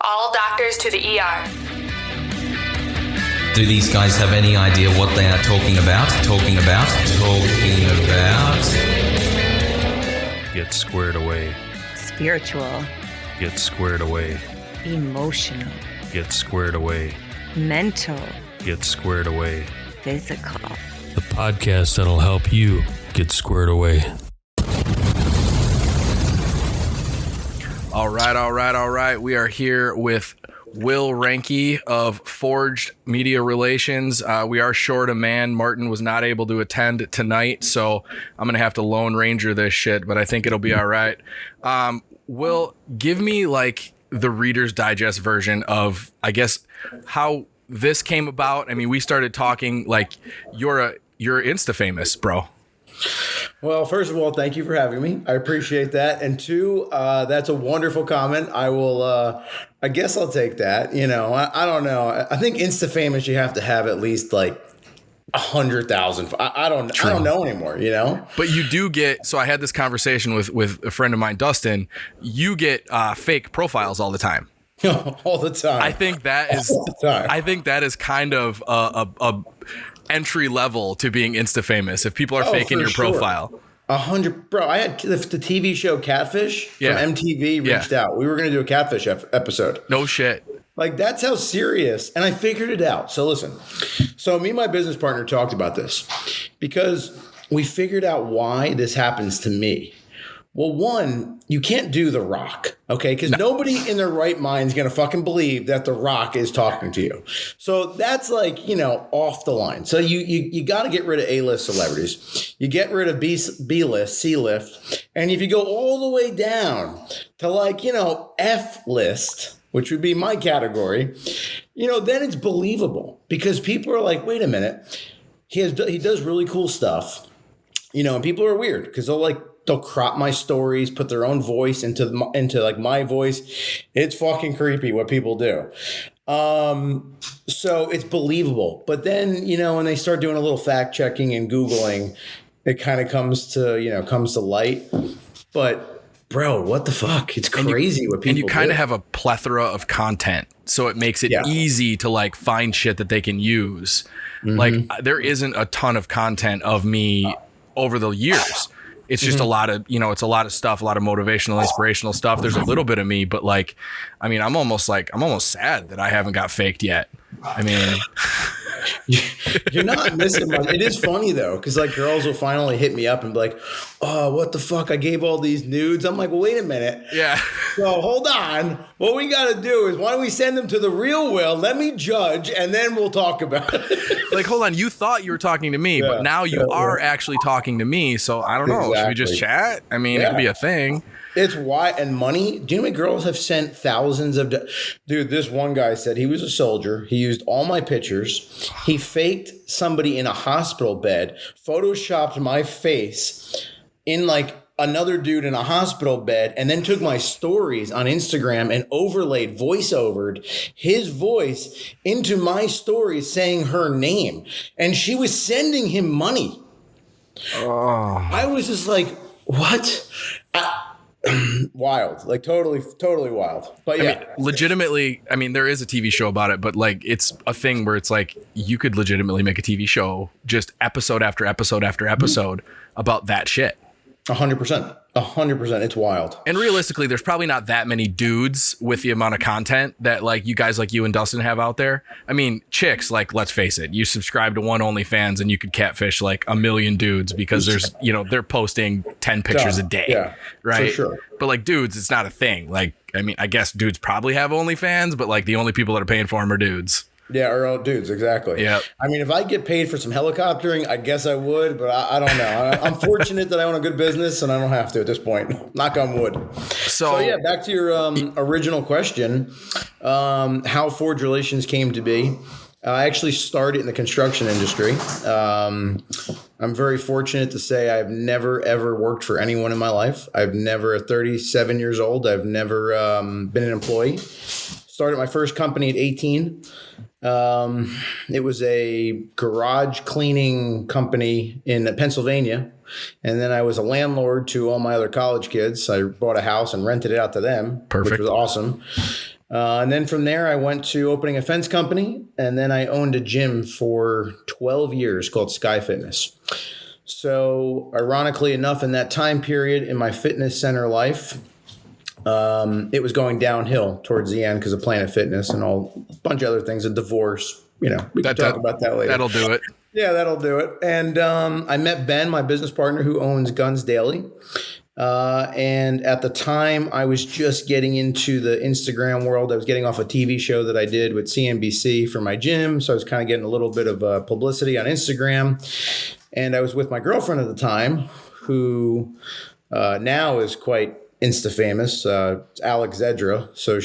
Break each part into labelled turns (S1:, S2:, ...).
S1: all doctors to the ER.
S2: Do these guys have any idea what they are talking about?
S3: Get squared away.
S4: Spiritual.
S3: Get squared away.
S4: Emotional.
S3: Get squared away.
S4: Mental.
S3: Get squared away.
S4: Physical.
S3: The podcast that'll help you get squared away.
S5: All right. We are here with Will Renke of Forged Media Relations. We are short a man. Martin was not able to attend tonight, so I'm going to have to Lone Ranger this shit, but I think it'll be all right. Will, give me like the Reader's Digest version of, I guess, how this came about. I mean, we started talking like you're Insta famous, bro.
S6: Well, first of all, thank you for having me. I appreciate that. And two, that's a wonderful comment. I will, I guess I'll take that. You know, I don't know. I think Insta famous, you have to have at least like 100,000. I don't know anymore, you know,
S5: but you do get, so I had this conversation with a friend of mine, Dustin, you get fake profiles all the time.
S6: All the time.
S5: I think that is kind of a entry level to being Insta famous. If people are faking your profile.
S6: 100, bro. I had the TV show Catfish from MTV reached out. We were going to do a Catfish episode.
S5: No shit.
S6: Like, that's how serious. And I figured it out. So listen, so me and my business partner talked about this because we figured out why this happens to me. Well, one, you can't do The Rock, okay? Because nobody in their right mind is going to fucking believe that The Rock is talking to you. So that's like, you know, off the line. So you got to get rid of A-list celebrities. You get rid of B-list, C-list. And if you go all the way down to like, you know, F-list, which would be my category, you know, then it's believable. Because people are like, wait a minute. He does really cool stuff. You know, and people are weird because they'll crop my stories, put their own voice into like my voice. It's fucking creepy what people do. So it's believable. But then, you know, when they start doing a little fact checking and Googling, it kind of comes to light. But bro, what the fuck? It's crazy what people do.
S5: And you kind of have a plethora of content. So it makes it easy to like find shit that they can use. Mm-hmm. Like there isn't a ton of content of me over the years. It's just a lot of, you know, it's a lot of stuff, a lot of motivational, inspirational stuff. There's a little bit of me, but like, I mean, I'm almost sad that I haven't got faked yet. I mean,
S6: you're not missing much. It is funny though, because like girls will finally hit me up and be like, "Oh, what the fuck? I gave all these nudes." I'm like, well, wait a minute.
S5: Yeah.
S6: So hold on. What we got to do is why don't we send them to the real Will? Let me judge, and then we'll talk about it.
S5: Like, hold on. You thought you were talking to me, but now you are actually talking to me. So I don't know. Should we just chat? I mean, it could be a thing.
S6: It's why, and money. Do you know how many girls have sent thousands of? Dude, this one guy said he was a soldier. He used all my pictures. He faked somebody in a hospital bed, photoshopped my face in like another dude in a hospital bed, and then took my stories on Instagram and voiceovered his voice into my stories saying her name. And she was sending him money. Oh. I was just like, what? Wild, like totally wild. But yeah,
S5: I mean, legitimately, I mean, there is a TV show about it, but like it's a thing where it's like you could legitimately make a TV show just episode after episode after episode about that shit.
S6: 100%. 100%. It's wild.
S5: And realistically, there's probably not that many dudes with the amount of content that like you guys like you and Dustin have out there. I mean, chicks, like, let's face it, you subscribe to one OnlyFans and you could catfish like a million dudes because there's, you know, they're posting 10 pictures a day. Yeah, right. For sure. But like dudes, it's not a thing. Like, I mean, I guess dudes probably have OnlyFans, but like the only people that are paying for them are dudes.
S6: Yeah, or dudes, exactly. Yeah. I mean, if I get paid for some helicoptering, I guess I would, but I don't know. I'm fortunate that I own a good business and I don't have to at this point. Knock on wood. So yeah, back to your original question, how Forged Relations came to be. I actually started in the construction industry. I'm very fortunate to say I've never, ever worked for anyone in my life. I've never, at 37 years old, I've never been an employee. Started my first company at 18. It was a garage cleaning company in Pennsylvania. And then I was a landlord to all my other college kids. I bought a house and rented it out to them.
S5: Perfect.
S6: Which was awesome. And then from there, I went to opening a fence company, and then I owned a gym for 12 years called Sky Fitness. So ironically enough, in that time period in my fitness center life, it was going downhill towards the end because of Planet Fitness and a bunch of other things, a divorce. We can talk about that later.
S5: That'll do it.
S6: Yeah, that'll do it. And I met Ben, my business partner, who owns Guns Daily. And at the time, I was just getting into the Instagram world. I was getting off a TV show that I did with CNBC for my gym. So I was kind of getting a little bit of publicity on Instagram. And I was with my girlfriend at the time, who now is quite Insta famous, Alex Zedra. So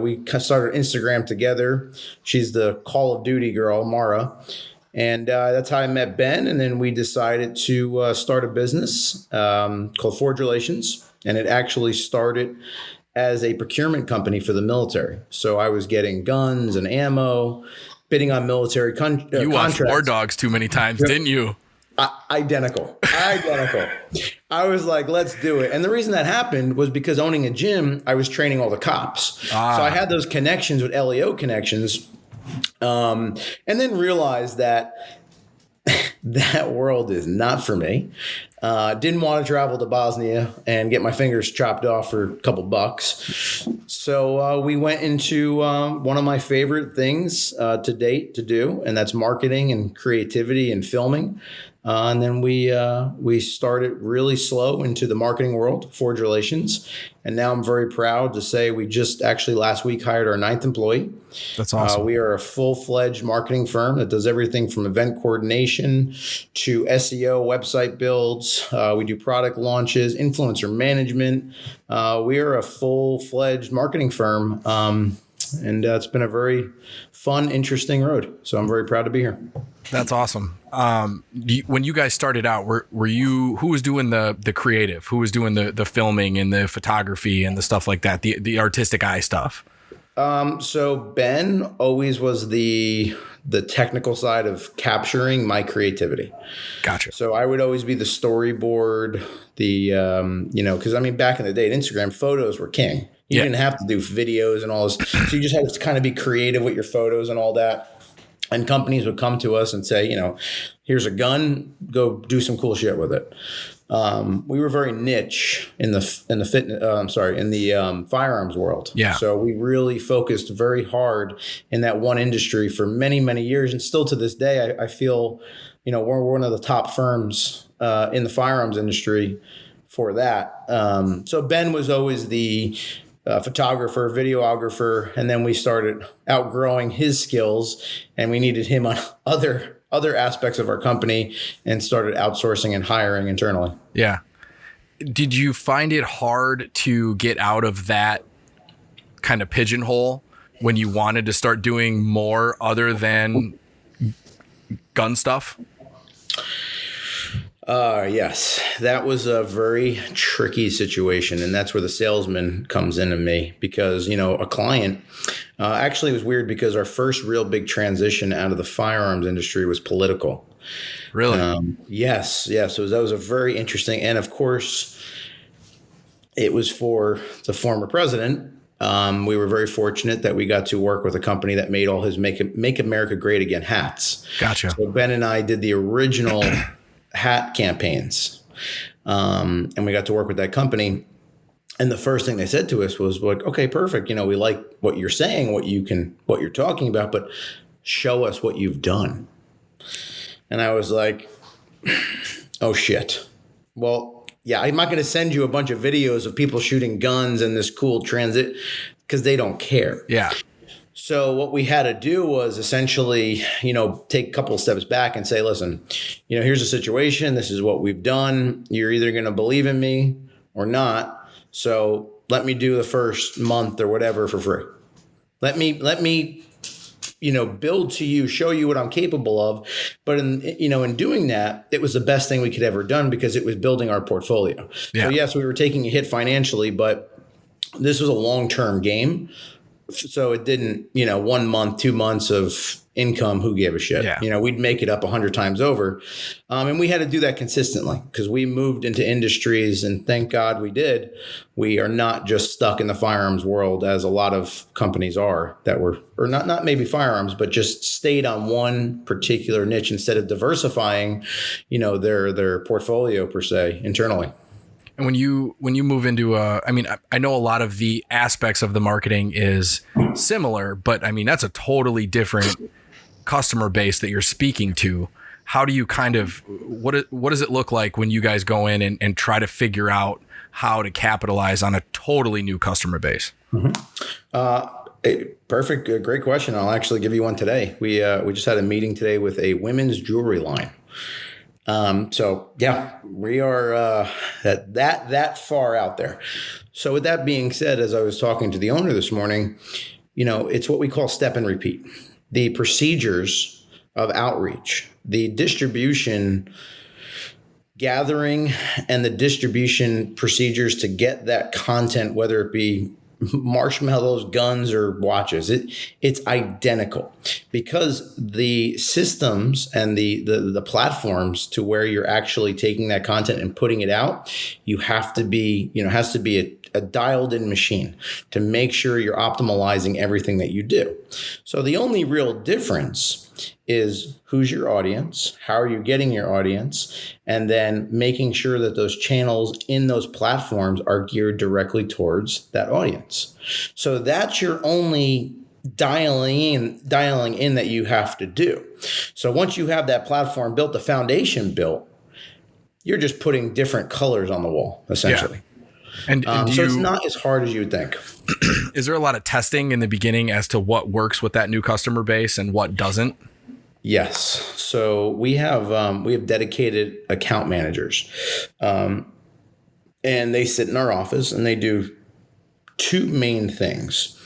S6: we started Instagram together. She's the Call of Duty girl, Mara. And that's how I met Ben. And then we decided to start a business called Forge Relations. And it actually started as a procurement company for the military. So I was getting guns and ammo, bidding on military contracts.
S5: You watched War Dogs too many times, didn't you?
S6: Identical. I was like, let's do it. And the reason that happened was because owning a gym, I was training all the cops. So I had those connections with LEO connections. And then realized that that world is not for me. Didn't want to travel to Bosnia and get my fingers chopped off for a couple bucks. So we went into one of my favorite things to date to do, and that's marketing and creativity and filming. And then we started really slow into the marketing world, Forge Relations. And now I'm very proud to say we just actually last week hired our 9th employee.
S5: That's awesome.
S6: We are a full-fledged marketing firm that does everything from event coordination to SEO, website builds. We do product launches, influencer management. We are a full-fledged marketing firm. And it's been a very fun, interesting road. So I'm very proud to be here.
S5: That's awesome. When you guys started out, were you, who was doing the creative? Who was doing the filming and the photography and the stuff like that, the artistic eye stuff?
S6: So Ben always was the technical side of capturing my creativity.
S5: Gotcha.
S6: So I would always be the storyboard, because I mean, back in the day, at Instagram, photos were king. You didn't have to do videos and all this. So you just had to kind of be creative with your photos and all that. And companies would come to us and say, here's a gun, go do some cool shit with it. We were very niche in the firearms world. Yeah. So we really focused very hard in that one industry for many, many years. And still to this day, I feel, we're one of the top firms in the firearms industry for that. So Ben was always the photographer, videographer, and then we started outgrowing his skills, and we needed him on other aspects of our company and started outsourcing and hiring internally.
S5: Yeah. Did you find it hard to get out of that kind of pigeonhole when you wanted to start doing more other than gun stuff?
S6: Yes, that was a very tricky situation. And that's where the salesman comes into me because, a client actually it was weird because our first real big transition out of the firearms industry was political.
S5: Really?
S6: Yes. So that was a very interesting. And of course, it was for the former president. We were very fortunate that we got to work with a company that made all his Make America Great Again hats.
S5: Gotcha.
S6: So Ben and I did the original hat campaigns. And we got to work with that company. And the first thing they said to us was like, okay, perfect. We like what you're saying, what you're talking about, but show us what you've done. And I was like, oh shit. Well, yeah, I'm not going to send you a bunch of videos of people shooting guns and this cool transit because they don't care.
S5: Yeah.
S6: So what we had to do was essentially, take a couple of steps back and say, listen, here's the situation. This is what we've done. You're either going to believe in me or not. So let me do the first month or whatever for free. Let me, build to you, show you what I'm capable of. But in doing that, it was the best thing we could ever done because it was building our portfolio. Yeah. So yes, we were taking a hit financially, but this was a long-term game So it didn't, 1 month, 2 months of income, who gave a shit?
S5: Yeah.
S6: We'd make it up 100 times over. And we had to do that consistently because we moved into industries, and thank God we did. We are not just stuck in the firearms world as a lot of companies are that were, or not maybe firearms, but just stayed on one particular niche instead of diversifying, their portfolio per se internally.
S5: And when you move into I know a lot of the aspects of the marketing is similar, but I mean, that's a totally different customer base that you're speaking to. How do you what does it look like when you guys go in and try to figure out how to capitalize on a totally new customer base?
S6: Perfect. Great question. I'll actually give you one today. We just had a meeting today with a women's jewelry line. So yeah, we are that far out there. So with that being said, as I was talking to the owner this morning, it's what we call step and repeat. The procedures of outreach, the distribution gathering, and the distribution procedures to get that content, whether it be marshmallows, guns, or watches, it's identical because the systems and the platforms to where you're actually taking that content and putting it out, you have to be, has to be a dialed in machine to make sure you're optimizing everything that you do. So the only real difference is who's your audience, how are you getting your audience, and then making sure that those channels in those platforms are geared directly towards that audience. So that's your only dialing in that you have to do. So once you have that platform built, the foundation built, you're just putting different colors on the wall, essentially.
S5: Yeah. And
S6: so it's not as hard as you would think.
S5: Is there a lot of testing in the beginning as to what works with that new customer base and what doesn't?
S6: Yes. So we have dedicated account managers, and they sit in our office and they do two main things.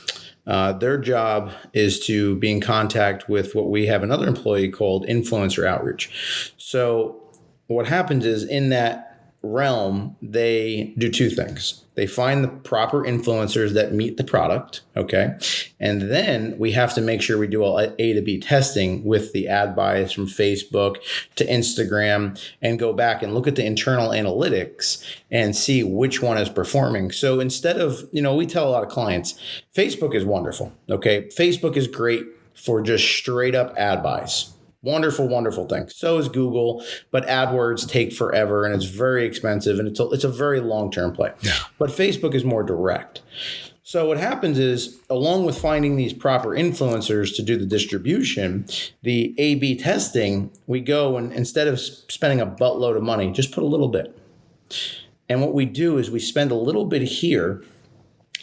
S6: Their job is to be in contact with what we have another employee called influencer outreach. So what happens is in that realm, they do two things. They find the proper influencers that meet the product, okay? And then we have to make sure we do all A to B testing with the ad buys from Facebook to Instagram and go back and look at the internal analytics and see which one is performing. So instead of, we tell a lot of clients, Facebook is wonderful, okay? Facebook is great for just straight up ad buys. Wonderful, wonderful thing. So is Google, but AdWords take forever and it's very expensive and it's a very long-term play. Yeah. But Facebook is more direct. So what happens is, along with finding these proper influencers to do the distribution, the A/B testing, we go and instead of spending a buttload of money, just put a little bit. And what we do is we spend a little bit here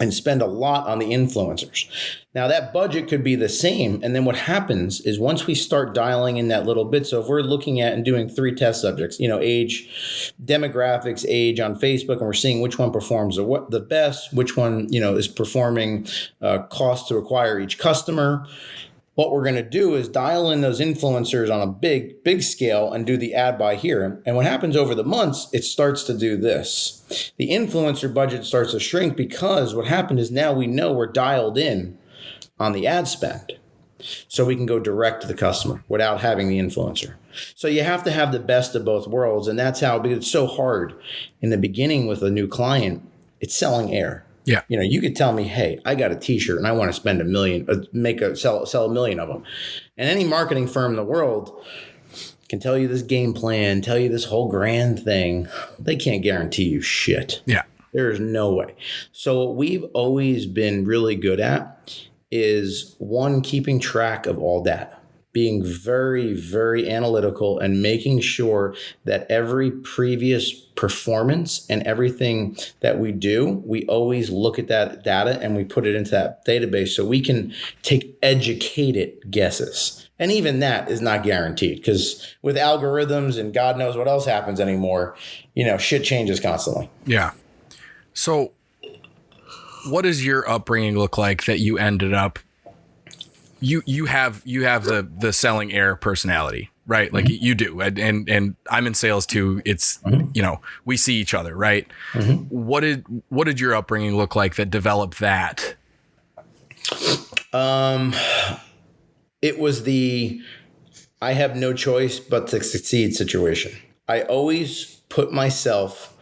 S6: and spend a lot on the influencers. Now that budget could be the same. And then what happens is once we start dialing in that little bit, so if we're looking at and doing 3 test subjects, age, demographics, age on Facebook, and we're seeing which one performs the best, which one, is performing cost to acquire each customer. What we're going to do is dial in those influencers on a big scale and do the ad buy here. And what happens over the months, it starts to do this. The influencer budget starts to shrink because what happened is now we know we're dialed in on the ad spend. So we can go direct to the customer without having the influencer. So you have to have the best of both worlds. And that's how, because it's so hard in the beginning with a new client, it's selling air.
S5: Yeah.
S6: You could tell me, hey, I got a t-shirt and I want to spend $1 million, sell $1 million of them. And any marketing firm in the world can tell you this game plan, tell you this whole grand thing. They can't guarantee you shit.
S5: Yeah.
S6: There's no way. So what we've always been really good at is, one, keeping track of all data, being very, very analytical and making sure that every previous performance and everything that we do, we always look at that data and we put it into that database so we can take educated guesses. And even that is not guaranteed because with algorithms and God knows what else happens anymore, shit changes constantly.
S5: Yeah. So what does your upbringing look like that you ended up, you have the selling air personality, right? Like mm-hmm. you do. And I'm in sales too. It's, mm-hmm. We see each other, right? Mm-hmm. What did your upbringing look like that developed that?
S6: It was the I have no choice but to succeed situation. I always put myself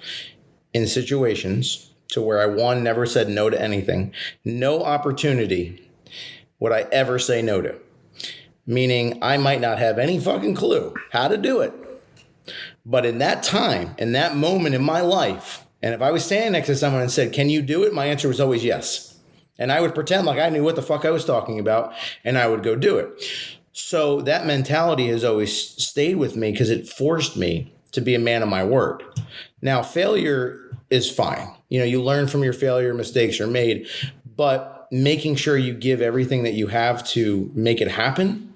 S6: in situations to where I, never said no to anything. No opportunity would I ever say no to. Meaning I might not have any fucking clue how to do it. But in that time, in that moment in my life, and if I was standing next to someone and said, can you do it? My answer was always yes. And I would pretend like I knew what the fuck I was talking about, and I would go do it. So that mentality has always stayed with me because it forced me to be a man of my word. Now, failure is fine. You learn from your failure, mistakes are made, but making sure you give everything that you have to make it happen,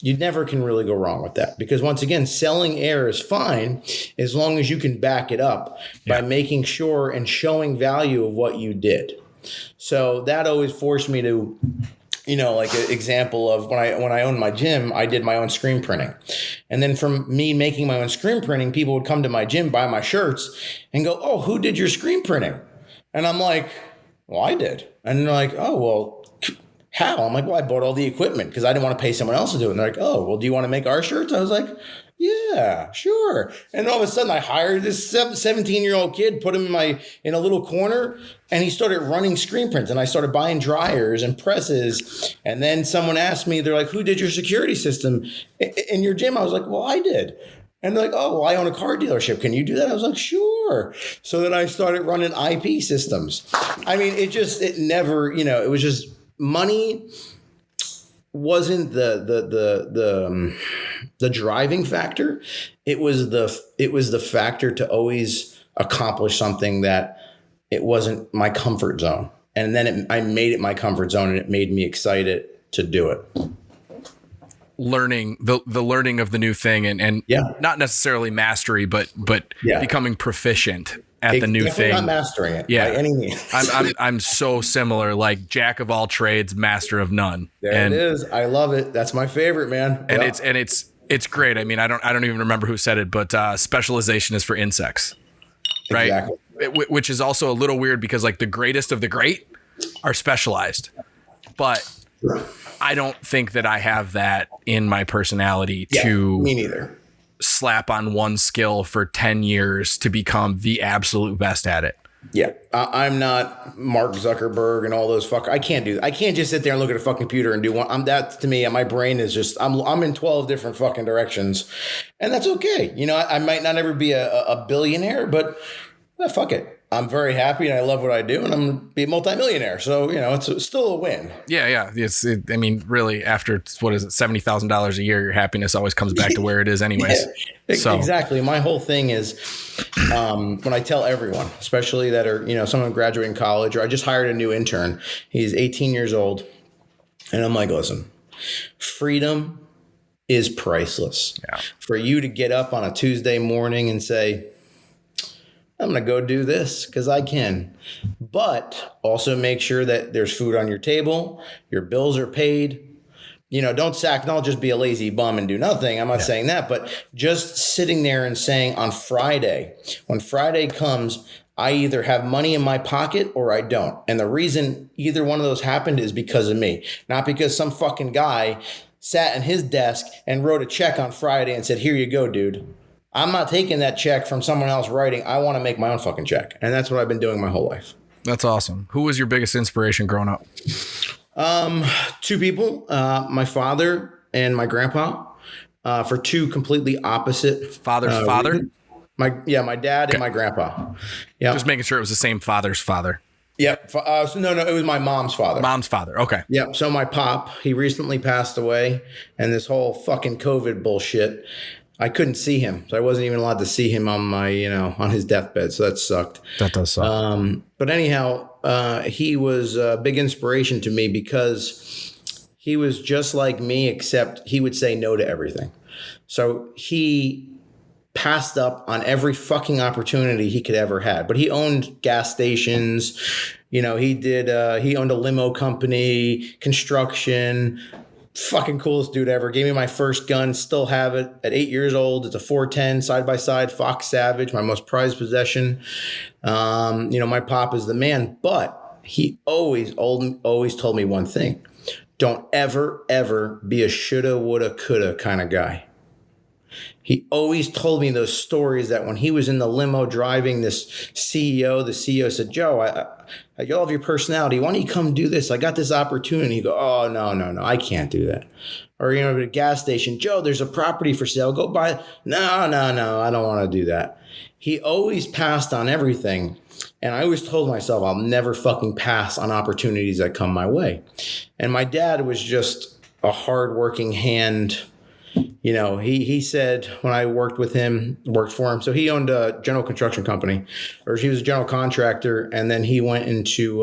S6: you never can really go wrong with that. Because once again, selling air is fine as long as you can back it up by making sure and showing value of what you did. So that always forced me to, like an example of when I owned my gym, I did my own screen printing. And then from me making my own screen printing, people would come to my gym, buy my shirts and go, oh, who did your screen printing? And I'm like, well, I did. And they're like, oh, well, how? I'm like, well, I bought all the equipment because I didn't want to pay someone else to do it. And they're like, oh, well, do you want to make our shirts? I was like, yeah, sure. And all of a sudden I hired this 17-year-old kid, put him in a little corner, and he started running screen prints. And I started buying dryers and presses. And then someone asked me, they're like, who did your security system in your gym? I was like, well, I did. And they're like, oh, well, I own a car dealership. Can you do that? I was like, sure. So then I started running IP systems. I mean, it never, it was just money wasn't the driving factor. It was the factor to always accomplish something that it wasn't my comfort zone. And then I made it my comfort zone, and it made me excited to do it.
S5: Learning the learning of the new thing and not necessarily mastery, but becoming proficient at the new thing.
S6: Not mastering it by any means.
S5: I'm so similar, like jack of all trades, master of none.
S6: It is. I love it. That's my favorite, man.
S5: And it's great. I mean, I don't even remember who said it, but specialization is for insects, right?
S6: Exactly.
S5: Which is also a little weird because like the greatest of the great are specialized, but I don't think that I have that in my personality to
S6: me neither.
S5: Slap on one skill for 10 years to become the absolute best at it.
S6: Yeah. I'm not Mark Zuckerberg and all those I can't do that. I can't just sit there and look at a fucking computer and do one. To me, my brain is just, I'm in 12 different fucking directions, and that's okay. I might not ever be a billionaire, but fuck it. I'm very happy and I love what I do, and I'm going to be a multimillionaire. So, it's still a win.
S5: Yeah. I mean, really, after, what is it, $70,000 a year, your happiness always comes back to where it is anyways. So. Exactly.
S6: My whole thing is when I tell everyone, especially that are, someone graduating college, or I just hired a new intern. He's 18 years old. And I'm like, listen, freedom is priceless. Yeah. For you to get up on a Tuesday morning and say, I'm going to go do this because I can. But also make sure that there's food on your table, your bills are paid. Don't just be a lazy bum and do nothing. I'm not saying that, but just sitting there and saying on Friday, when Friday comes, I either have money in my pocket or I don't. And the reason either one of those happened is because of me, not because some fucking guy sat in his desk and wrote a check on Friday and said, here you go, dude. I'm not taking that check from someone else writing. I want to make my own fucking check. And that's what I've been doing my whole life.
S5: That's awesome. Who was your biggest inspiration growing up?
S6: Two people, my father and my grandpa, for two completely opposite
S5: father.
S6: My dad and my grandpa. Yeah.
S5: Just making sure it was the same father's father.
S6: Yep. No, it was my mom's father.
S5: Mom's father. Okay.
S6: Yep. So my pop, he recently passed away, and this whole fucking COVID bullshit, I couldn't see him. So I wasn't even allowed to see him on my, on his deathbed. So that sucked.
S5: That does suck.
S6: But anyhow, he was a big inspiration to me because he was just like me, except he would say no to everything. So he passed up on every fucking opportunity he could ever had. But he owned gas stations. He owned a limo company, construction. Fucking coolest dude ever. Gave me my first gun, still have it at 8 years old. It's a 410 side-by-side Fox Savage, my most prized possession. My pop is the man. But he always told me one thing. Don't ever be a shoulda, woulda, coulda kind of guy. He always told me those stories that when he was in the limo driving this CEO, the CEO said, Joe, I love your personality. Why don't you come do this? I got this opportunity. You go, oh, no, I can't do that. Or, at a gas station, Joe, there's a property for sale. Go buy it. No, I don't want to do that. He always passed on everything. And I always told myself I'll never fucking pass on opportunities that come my way. And my dad was just a hardworking hand. He said when I worked for him, so he owned a general construction company, or he was a general contractor. And then he went into,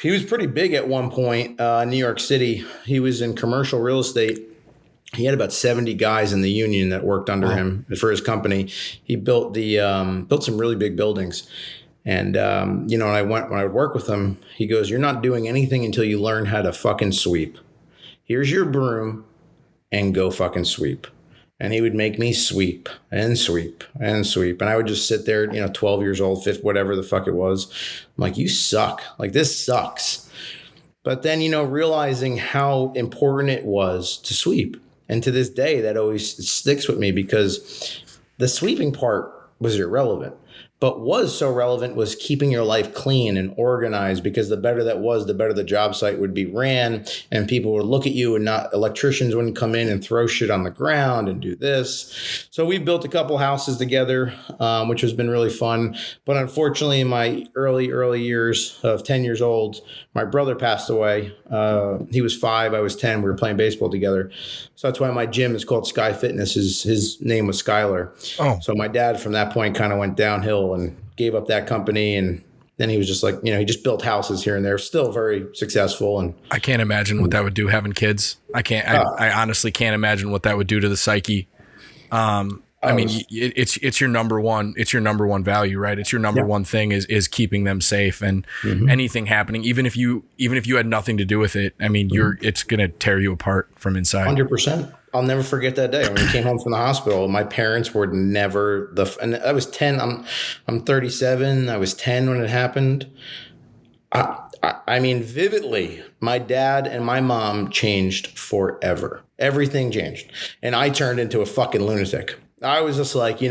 S6: he was pretty big at one point in New York City. He was in commercial real estate. He had about 70 guys in the union that worked under him for his company. He built some really big buildings. And, when I would work with him, he goes, you're not doing anything until you learn how to fucking sweep. Here's your broom and go fucking sweep. And he would make me sweep and sweep and sweep. And I would just sit there, 12 years old, 5, whatever the fuck it was. I'm like, you suck. Like, this sucks. But then, realizing how important it was to sweep. And to this day, that always sticks with me because the sweeping part was irrelevant. But was so relevant was keeping your life clean and organized, because the better that was, the better the job site would be ran, and people would look at you, and electricians wouldn't come in and throw shit on the ground and do this. So we built a couple houses together, which has been really fun. But unfortunately, in my early years of 10 years old, my brother passed away. He was 5, I was 10. We were playing baseball together. So that's why my gym is called Sky Fitness. His name was Skylar. Oh. So my dad from that point kind of went downhill and gave up that company. And then he was just like, he just built houses here and there, still very successful. And
S5: I can't imagine what that would do, having kids. I honestly can't imagine what that would do to the psyche. It's your number one. It's your number one value, right? It's your number one thing is keeping them safe, and anything happening, even if you had nothing to do with it. It's gonna tear you apart from inside.
S6: 100%. I'll never forget that day when we came home from the hospital. My parents were never and I was 10. I'm 37. I was 10 when it happened. Vividly, my dad and my mom changed forever. Everything changed, and I turned into a fucking lunatic. I was just like,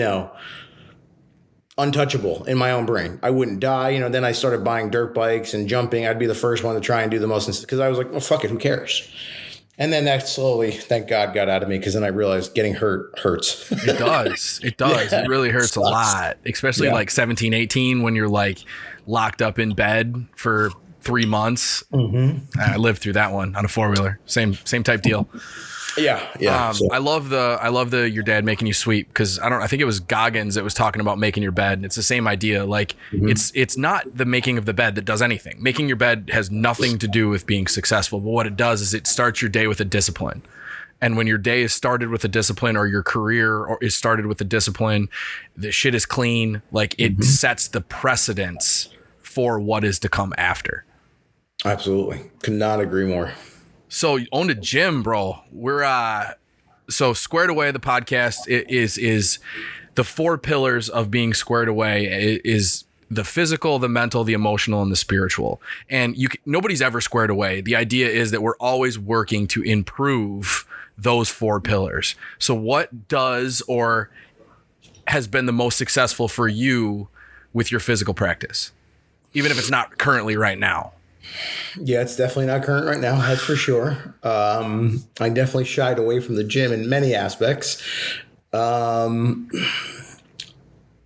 S6: untouchable in my own brain. I wouldn't die. Then I started buying dirt bikes and jumping. I'd be the first one to try and do the most, because I was like, well, fuck it. Who cares? And then that slowly, thank God, got out of me, because then I realized getting hurt hurts.
S5: It does. It does. Yeah, it really hurts a lot, especially like 17, 18, when you're like locked up in bed for 3 months. I lived through that one on a 4-wheeler. Same type deal.
S6: Yeah.
S5: I love the your dad making you sweep, because I think it was Goggins that was talking about making your bed. It's the same idea. Like it's not the making of the bed that does anything. Making your bed has nothing to do with being successful. But what it does is it starts your day with a discipline. And when your day is started with a discipline, or your career is started with a discipline, the shit is clean. Like it sets the precedence for what is to come after.
S6: Absolutely. Could not agree more.
S5: So you owned a gym, bro. We're so Squared Away, the podcast is the 4 pillars of being squared away is the physical, the mental, the emotional, and the spiritual. And nobody's ever squared away. The idea is that we're always working to improve those 4 pillars. So what does or has been the most successful for you with your physical practice, even if it's not currently right now?
S6: Yeah, it's definitely not current right now. That's for sure. I definitely shied away from the gym in many aspects.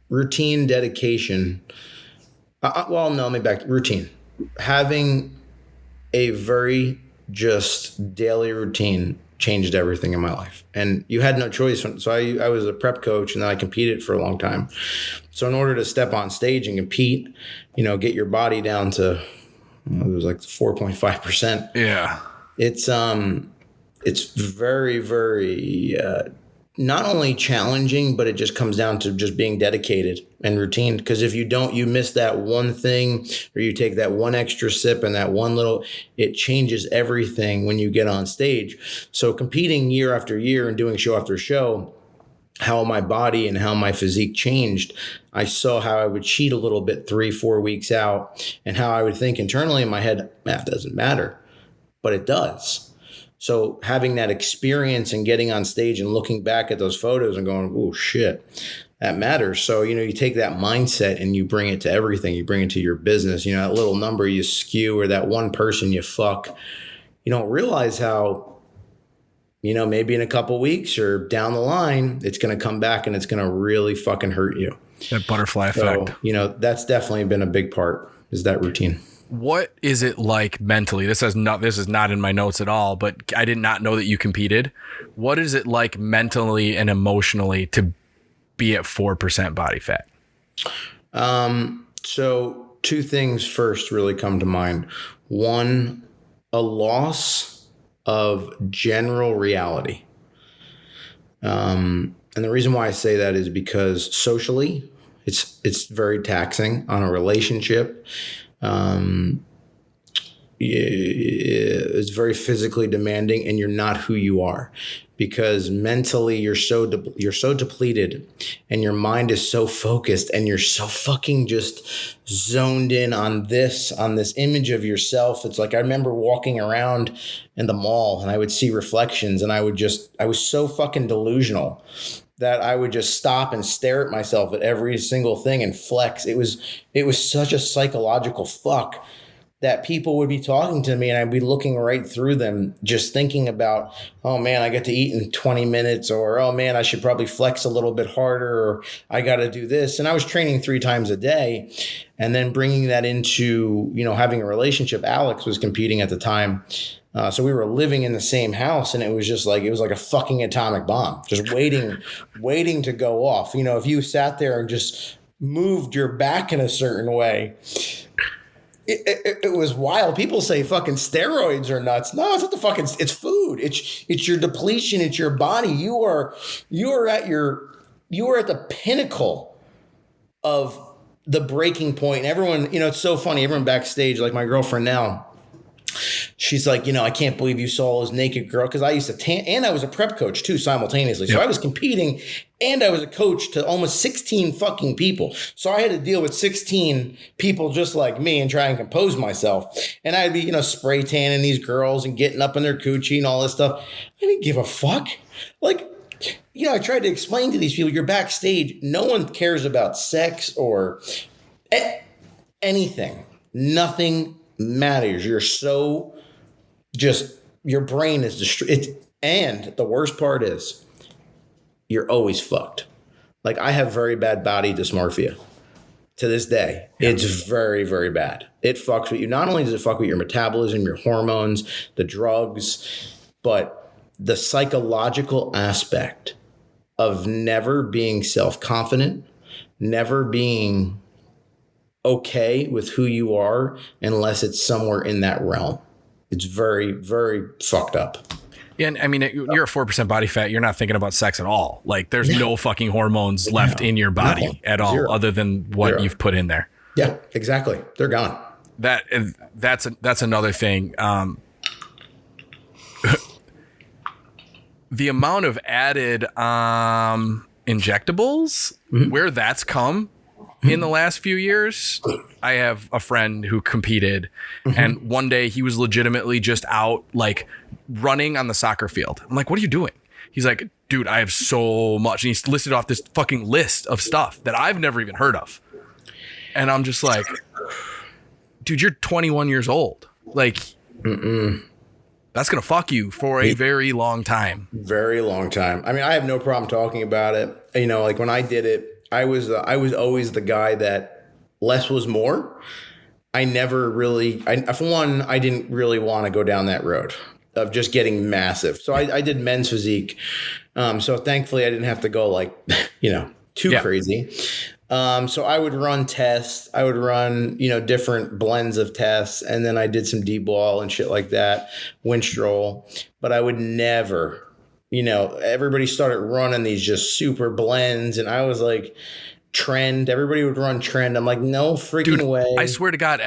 S6: Routine, dedication. Let me back to routine. Having a very just daily routine changed everything in my life. And you had no choice. So I was a prep coach, and then I competed for a long time. So in order to step on stage and compete, get your body down to, it was like 4.5%.
S5: Yeah.
S6: It's very, very, not only challenging, but it just comes down to just being dedicated and routine. Because if you don't, you miss that one thing, or you take that one extra sip and that one little, it changes everything when you get on stage. So competing year after year and doing show after show, how my body and how my physique changed, I saw how I would cheat a little bit 3-4 weeks out, and how I would think internally in my head, that doesn't matter, but it does. So having that experience and getting on stage and looking back at those photos and going, oh shit, that matters. So, you take that mindset and you bring it to everything. You bring it to your business. That little number you skew, or that one person you fuck, you don't realize how, maybe in a couple weeks or down the line, it's going to come back and it's going to really fucking hurt you.
S5: That butterfly effect.
S6: That's definitely been a big part, is that routine.
S5: What is it like mentally? This is not in my notes at all, but I did not know that you competed. What is it like mentally and emotionally to be at 4% body fat?
S6: So two things first really come to mind. One, a loss of general reality. And the reason why I say that is because socially, it's very taxing on a relationship. It's very physically demanding, and you're not who you are, because mentally you're so depleted, and your mind is so focused, and you're so fucking just zoned in on this image of yourself. It's like, I remember walking around in the mall and I would see reflections, and I was so fucking delusional that I would just stop and stare at myself at every single thing and flex. It was such a psychological fuck that people would be talking to me and I'd be looking right through them, just thinking about, oh man, I get to eat in 20 minutes, or, oh man, I should probably flex a little bit harder, or I got to do this. And I was training 3 times a day, and then bringing that into, having a relationship. Alex was competing at the time. So we were living in the same house, and it was like a fucking atomic bomb, just waiting to go off. If you sat there and just moved your back in a certain way, it was wild. People say fucking steroids are nuts. No, it's not it's food. It's your depletion. It's your body. You are at the pinnacle of the breaking point. And everyone, it's so funny. Everyone backstage, like my girlfriend now, she's like, I can't believe you saw this naked girl. Cause I used to tan, and I was a prep coach too, simultaneously. So I was competing and I was a coach to almost 16 fucking people. So I had to deal with 16 people just like me and try and compose myself. And I'd be, spray tanning these girls and getting up in their coochie and all this stuff. I didn't give a fuck. Like, I tried to explain to these people, you're backstage. No one cares about sex or anything. Nothing matters. You're so your brain is destroyed. And the worst part is you're always fucked. Like, I have very bad body dysmorphia to this day. Yeah. It's very, very bad. It fucks with you. Not only does it fuck with your metabolism, your hormones, the drugs, but the psychological aspect of never being self-confident, never being okay with who you are unless it's somewhere in that realm. It's very, very fucked up.
S5: Yeah, and I mean, you're at 4% body fat. You're not thinking about sex at all. Like, there's no fucking hormones left in your body at all. Zero. Other than what you've put in there.
S6: Yeah, exactly. They're gone.
S5: That's another thing. The amount of added injectables, where that's come in the last few years. I have a friend who competed, and one day he was legitimately just out, like, running on the soccer field. I'm like, what are you doing? He's like, dude, I have so much. And he's listed off this fucking list of stuff that I've never even heard of. And I'm just like, dude, you're 21 years old. Like, that's going to fuck you for a very long time. Very long time.
S6: I mean, I have no problem talking about it. Like, when I did it, I was always the guy that less was more. I never really, for one, I didn't really want to go down that road of just getting massive. So I did men's physique. So thankfully I didn't have to go like, too crazy. So I would run tests. I would run, different blends of tests. And then I did some D-ball and shit like that, Winstrol. But I would never, everybody started running these just super blends. And I was like, trend. Everybody would run trend. I'm like, no freaking way.
S5: I swear to God,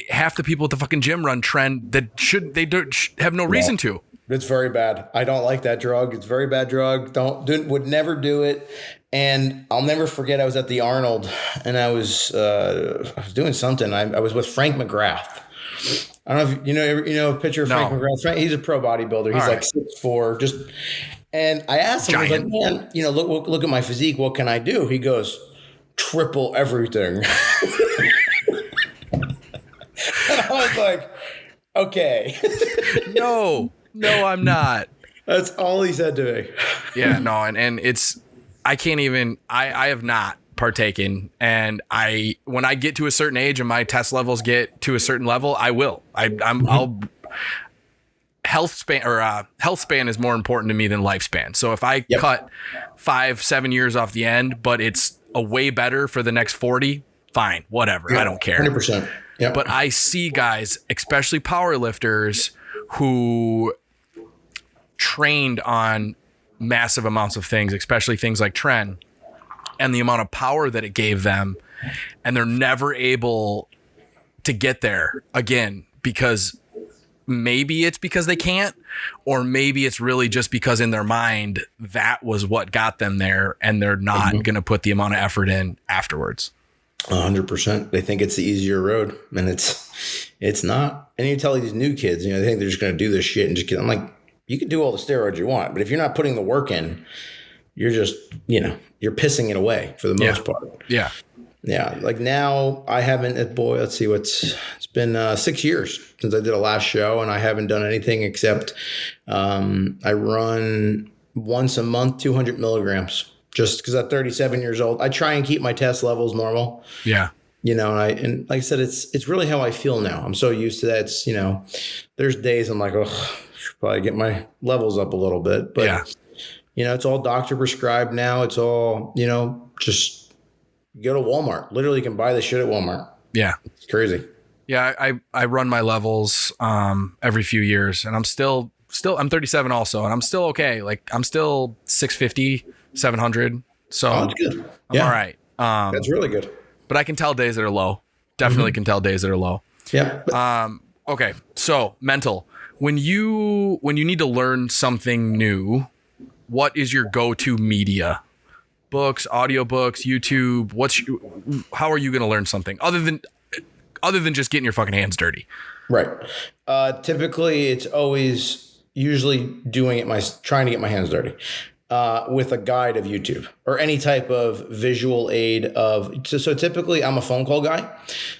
S5: half the people at the fucking gym run trend that they don't have no reason to.
S6: It's very bad. I don't like that drug. It's a very bad drug. Would never do it. And I'll never forget. I was at the Arnold, and I was doing something. I was with Frank McGrath. I don't know if you know a picture of Frank McGrath. He's a pro bodybuilder. He's like 6'4". And I asked him, I was like, man, look at my physique. What can I do? He goes, triple everything. And I was like, okay.
S5: No, I'm not.
S6: That's all he said to me.
S5: Yeah, no, and it's, I can't even, I have not partaken. And when I get to a certain age and my test levels get to a certain level, I will. I'll health span is more important to me than lifespan. So if I cut 5-7 years off the end, but it's a way better for the next 40, fine, whatever. I don't care.
S6: 100%. Yep.
S5: But I see guys, especially power lifters, who trained on massive amounts of things, especially things like tren, and the amount of power that it gave them, and they're never able to get there again, because maybe it's because they can't, or maybe it's really just because in their mind that was what got them there, and they're not going to put the amount of effort in afterwards.
S6: 100%. They think it's the easier road, and it's not. And you tell these new kids, they think they're just going to do this shit and just. I'm like, you can do all the steroids you want, but if you're not putting the work in, you're just, you're pissing it away for the most part. Yeah. Yeah. Like now I haven't, let's see it's been 6 years since I did a last show, and I haven't done anything except I run once a month, 200 milligrams, just because at 37 years old, I try and keep my test levels normal. Yeah. And like I said, it's really how I feel now. I'm so used to that. It's, there's days I'm like, oh, I should probably get my levels up a little bit, but it's all doctor prescribed now. It's all, just go to Walmart. Literally you can buy the shit at Walmart. Yeah. It's crazy.
S5: Yeah. I run my levels every few years, and I'm still I'm 37 also, and I'm still okay. Like I'm still 650, 700. So
S6: that's good.
S5: I'm all right.
S6: That's really good.
S5: But I can tell days that are low. Definitely can tell days that are low.
S6: Yeah.
S5: Okay. So mental, when you need to learn something new, what is your go-to media? Books, audiobooks, YouTube. How are you going to learn something other than just getting your fucking hands dirty?
S6: Right. Typically it's always usually trying to get my hands dirty. With a guide of YouTube or any type of visual aid so typically I'm a phone call guy.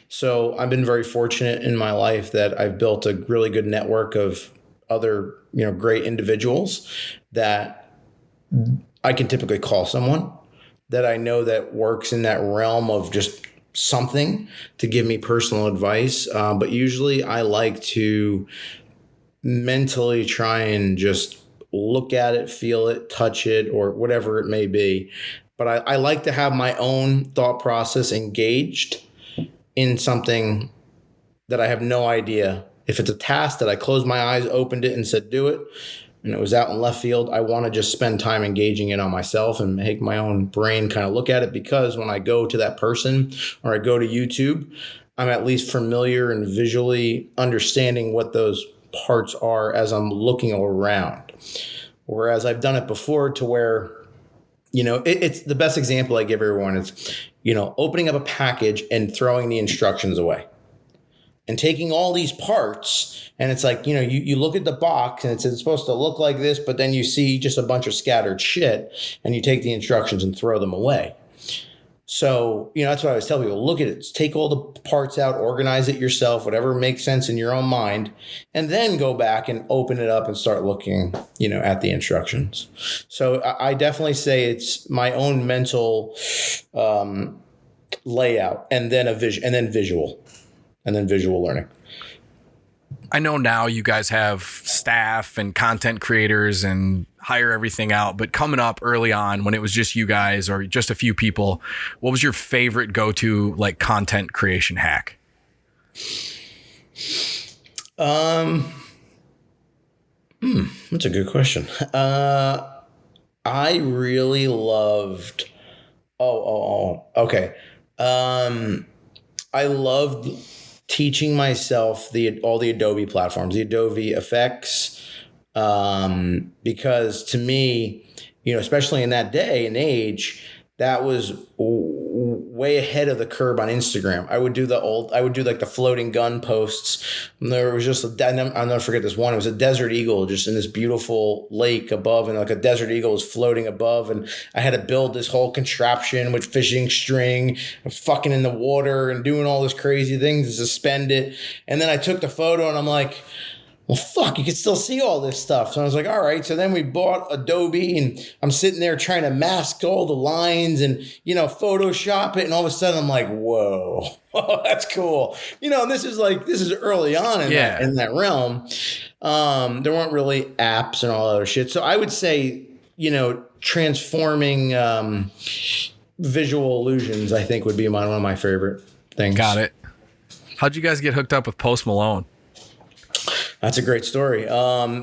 S6: So I've been very fortunate in my life that I've built a really good network of other, great individuals that I can typically call someone that I know that works in that realm of just something to give me personal advice. But usually I like to mentally try and just look at it, feel it, touch it, or whatever it may be. But I like to have my own thought process engaged in something that I have no idea. If it's a task that I closed my eyes, opened it, and said, do it, and it was out in left field, I want to just spend time engaging it on myself and make my own brain kind of look at it, because when I go to that person or I go to YouTube, I'm at least familiar and visually understanding what those parts are as I'm looking around. Whereas I've done it before to where, it's the best example I give everyone is, opening up a package and throwing the instructions away and taking all these parts. And it's like, you look at the box and it's supposed to look like this, but then you see just a bunch of scattered shit and you take the instructions and throw them away. So, that's what I always tell people, look at it, take all the parts out, organize it yourself, whatever makes sense in your own mind, and then go back and open it up and start looking, at the instructions. So I definitely say it's my own mental layout and then visual learning.
S5: I know now you guys have staff and content creators and hire everything out, but coming up early on when it was just you guys or just a few people, what was your favorite go-to content creation hack?
S6: That's a good question. I really loved, okay. I loved teaching myself all the Adobe platforms, the Adobe effects, Because to me, especially in that day and age, that was way ahead of the curve on Instagram. I would do like the floating gun posts. And there was just I'll never forget this one. It was a desert eagle just in this beautiful lake above, and like a desert eagle was floating above, and I had to build this whole contraption with fishing string, fucking in the water and doing all this crazy things to suspend it. And then I took the photo and I'm like, well, fuck, you can still see all this stuff. So I was like, all right. So then we bought Adobe, and I'm sitting there trying to mask all the lines and, Photoshop it. And all of a sudden I'm like, whoa, that's cool. And this is early on in that realm. There weren't really apps and all that other shit. So I would say, transforming visual illusions, I think would be one of my favorite things.
S5: Got it. How'd you guys get hooked up with Post Malone?
S6: That's a great story.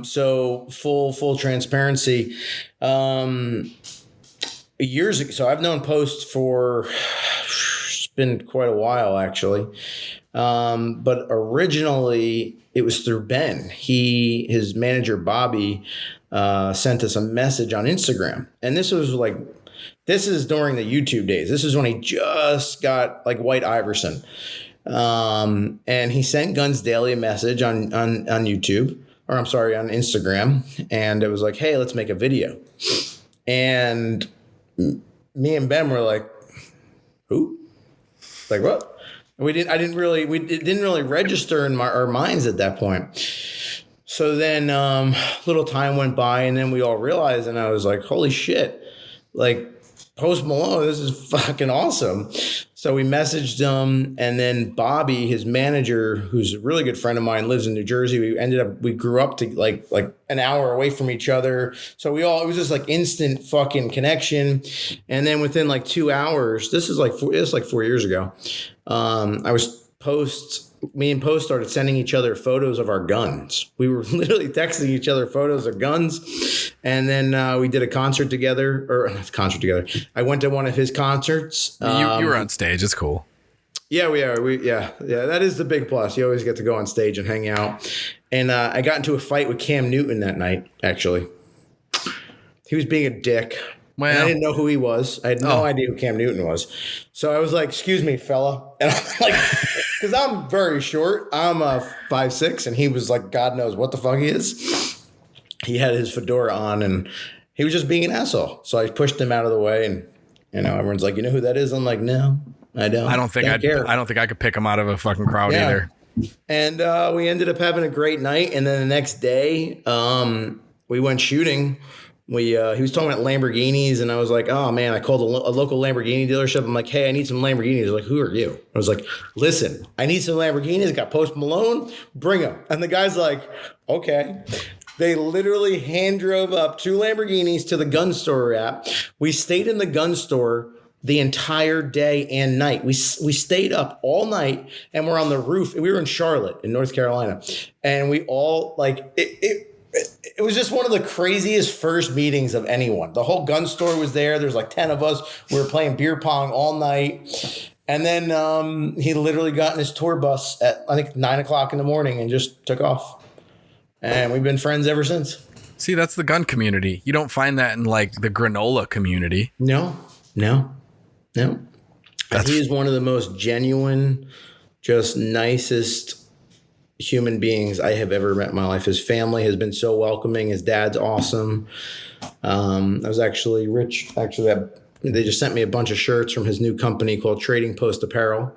S6: So full transparency. Years ago, so I've known Post for it's been quite a while actually. But originally it was through Ben. His manager Bobby sent us a message on Instagram, and this is during the YouTube days. This is when he just got like White Iverson. And he sent Guns Daily a message on YouTube, or I'm sorry, on Instagram. And it was like, hey, let's make a video. And me and Ben were like, who? Like what? And it didn't really register in our minds at that point. So then, little time went by, and then we all realized, and I was like, holy shit, like Post Malone, this is fucking awesome. So we messaged him, and then Bobby, his manager, who's a really good friend of mine, lives in New Jersey. We grew up to like an hour away from each other. So it was just like instant fucking connection. And then within like 2 hours, this is like 4 years ago. Me and Post started sending each other photos of our guns. We were literally texting each other photos of guns. And then we did a concert together, or not concert together. I went to one of his concerts.
S5: You were on stage. It's cool.
S6: Yeah, we are. Yeah. That is the big plus. You always get to go on stage and hang out. And I got into a fight with Cam Newton that night, actually. He was being a dick. Well, and I didn't know who he was. I had no idea who Cam Newton was. So I was like, excuse me, fella. And I'm like, because I'm very short. I'm 5'6", and he was like, God knows what the fuck he is. He had his fedora on, and he was just being an asshole. So I pushed him out of the way, and everyone's like, you know who that is? I'm like, no, I don't.
S5: I don't think I could pick him out of a fucking crowd either.
S6: And we ended up having a great night. And then the next day, we went shooting. He was talking about Lamborghinis, and I was like, oh man, I called a local Lamborghini dealership. I'm like, hey, I need some Lamborghinis. They're like, who are you? I was like, listen, I need some Lamborghinis. I got Post Malone, bring them. And the guy's like, okay. They literally hand drove up 2 Lamborghinis to the gun store we're at. We stayed in the gun store the entire day and night. We stayed up all night, and we're on the roof. We were in Charlotte in North Carolina, and we all like it was just one of the craziest first meetings of anyone. The whole gun store was there. There's like 10 of us. We were playing beer pong all night. And then he literally got in his tour bus at, I think, 9 o'clock in the morning and just took off. And we've been friends ever since.
S5: See, that's the gun community. You don't find that in like the granola community.
S6: No. He is one of the most genuine, just nicest human beings I have ever met in my life. His family has been so welcoming. His dad's awesome. I was actually rich. They just sent me a bunch of shirts from his new company called Trading Post Apparel.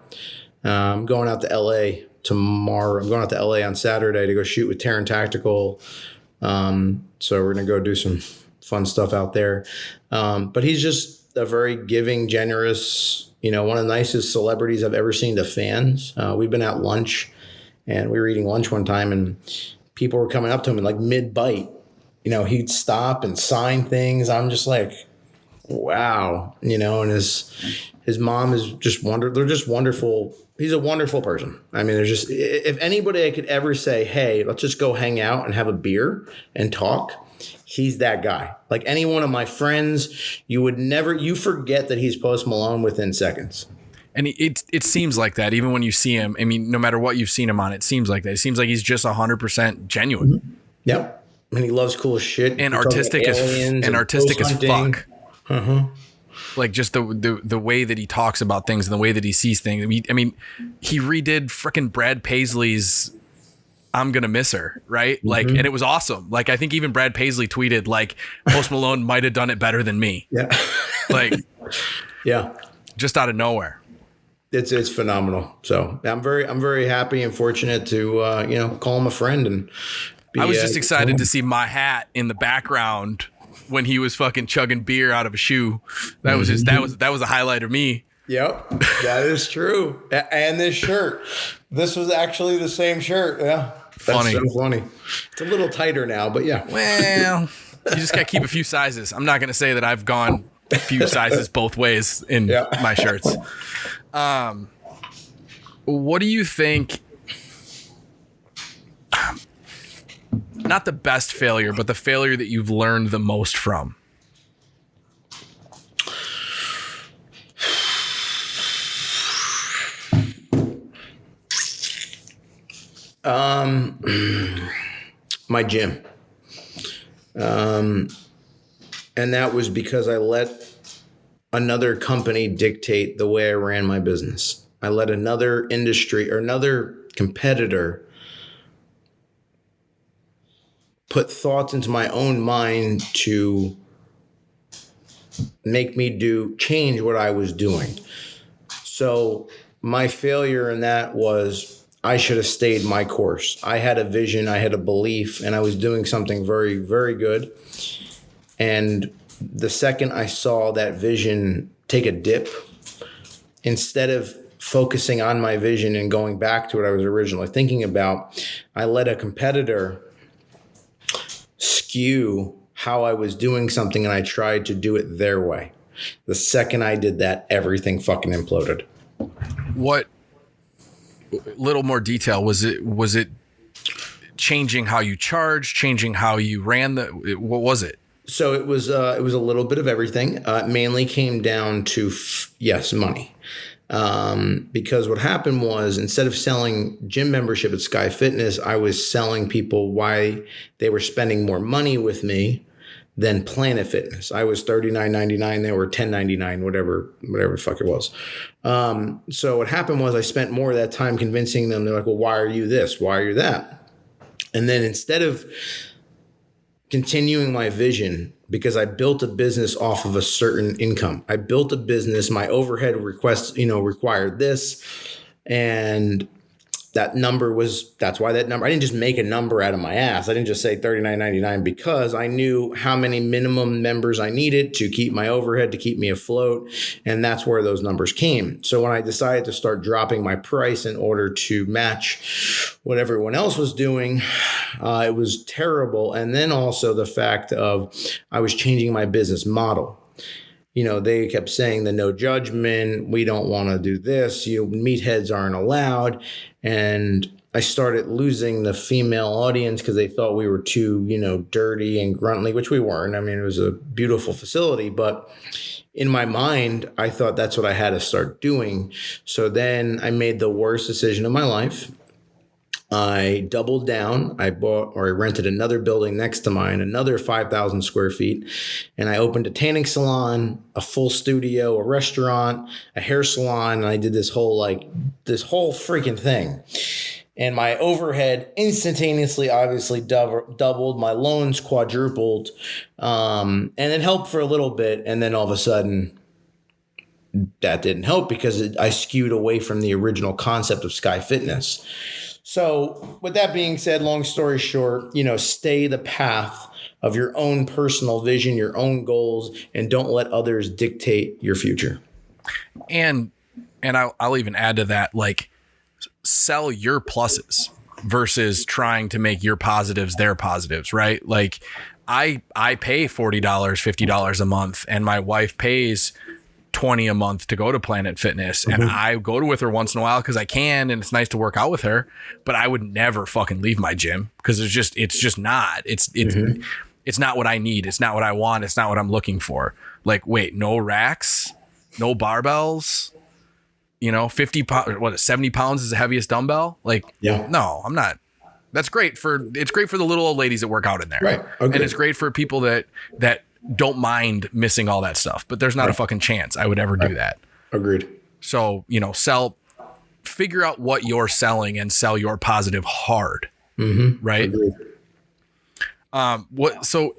S6: I'm going out to LA tomorrow. I'm going out to LA on Saturday to go shoot with Terran Tactical. So we're going to go do some fun stuff out there. But he's just a very giving, generous, one of the nicest celebrities I've ever seen to fans. We've been at lunch, and we were eating lunch one time, and people were coming up to him and like mid-bite, he'd stop and sign things. I'm just like, wow, and his mom is just they're just wonderful. He's a wonderful person. I mean, there's just, if anybody I could ever say, hey, let's just go hang out and have a beer and talk, he's that guy. Like any one of my friends, you forget that he's Post Malone within seconds.
S5: And it seems like that even when you see him. I mean, no matter what you've seen him on, it seems like that. It seems like he's just 100% genuine.
S6: Mm-hmm. Yep. And he loves cool shit.
S5: and
S6: We're talking
S5: artistic
S6: aliens
S5: and artistic
S6: ghost
S5: as
S6: hunting.
S5: fuck. Like just the way that he talks about things and the way that he sees things. I mean, he redid frickin' Brad Paisley's "I'm Gonna Miss Her," right? Like, and it was awesome. Like, I think even Brad Paisley tweeted like, Post Malone might have done it better than me.
S6: Yeah.
S5: Like,
S6: Yeah.
S5: just out of nowhere.
S6: It's phenomenal. So I'm very happy and fortunate to call him a friend and be,
S5: I was just excited to see my hat in the background when he was fucking chugging beer out of a shoe. That was just that was a highlight of me.
S6: Yep, that is true. And this shirt. This was actually the same shirt. Yeah. That's
S5: Funny.
S6: so funny. It's a little tighter now, but yeah.
S5: Well, you just gotta keep a few sizes. I'm not gonna say that I've gone a few sizes both ways in my shirts. What do you think? Not the best failure, but the failure that you've learned the most from.
S6: My gym. And that was because I let another company dictate the way I ran my business. I let another industry or another competitor put thoughts into my own mind to make me change what I was doing. So my failure in that was I should have stayed my course. I had a vision, I had a belief, and I was doing something very, very good. And the second I saw that vision take a dip, instead of focusing on my vision and going back to what I was originally thinking about, I let a competitor skew how I was doing something, and I tried to do it their way. The second I did that, everything fucking imploded.
S5: What little more detail was it changing how you charged, changing how you ran what was it?
S6: So it was a little bit of everything. It mainly came down to money. Because what happened was, instead of selling gym membership at Sky Fitness, I was selling people why they were spending more money with me than Planet Fitness. I was $39.99. They were $10.99, whatever the fuck it was. So what happened was I spent more of that time convincing them. They're like, well, why are you this? Why are you that? And then instead of continuing my vision, because I built a business off of a certain income. I built a business, my overhead required this. And that's why that number, I didn't just make a number out of my ass. I didn't just say $39.99 because I knew how many minimum members I needed to keep my overhead, to keep me afloat. And that's where those numbers came. So when I decided to start dropping my price in order to match what everyone else was doing, it was terrible. And then also the fact of I was changing my business model. They kept saying the no judgment. We don't want to do this. Meatheads aren't allowed. And I started losing the female audience because they thought we were too, dirty and gruntly, which we weren't. I mean, it was a beautiful facility, but in my mind, I thought that's what I had to start doing. So then I made the worst decision of my life. I doubled down. I rented another building next to mine, another 5,000 square feet. And I opened a tanning salon, a full studio, a restaurant, a hair salon. And I did this whole freaking thing. And my overhead instantaneously, obviously doubled. My loans quadrupled. And it helped for a little bit. And then all of a sudden, that didn't help because I skewed away from the original concept of Sky Fitness. So with that being said, long story short, stay the path of your own personal vision, your own goals, and don't let others dictate your future.
S5: And I'll even add to that, like, sell your pluses versus trying to make your positives their positives, right? Like I pay $40, $50 a month, and my wife pays $20 a month to go to Planet Fitness. And I go to with her once in a while because I can, and it's nice to work out with her, but I would never fucking leave my gym because it's just not, it's not what I need. It's not what I want. It's not what I'm looking for. Like, wait, no racks, no barbells, 50 pounds, 70 pounds is the heaviest dumbbell. Like, no, I'm not That's great it's great for the little old ladies that work out in there.
S6: Right. Okay.
S5: And it's great for people that don't mind missing all that stuff, but there's not a fucking chance I would ever do that.
S6: Agreed.
S5: So, figure out what you're selling and sell your positive hard.
S6: Mm-hmm.
S5: Right.
S6: Agreed.
S5: So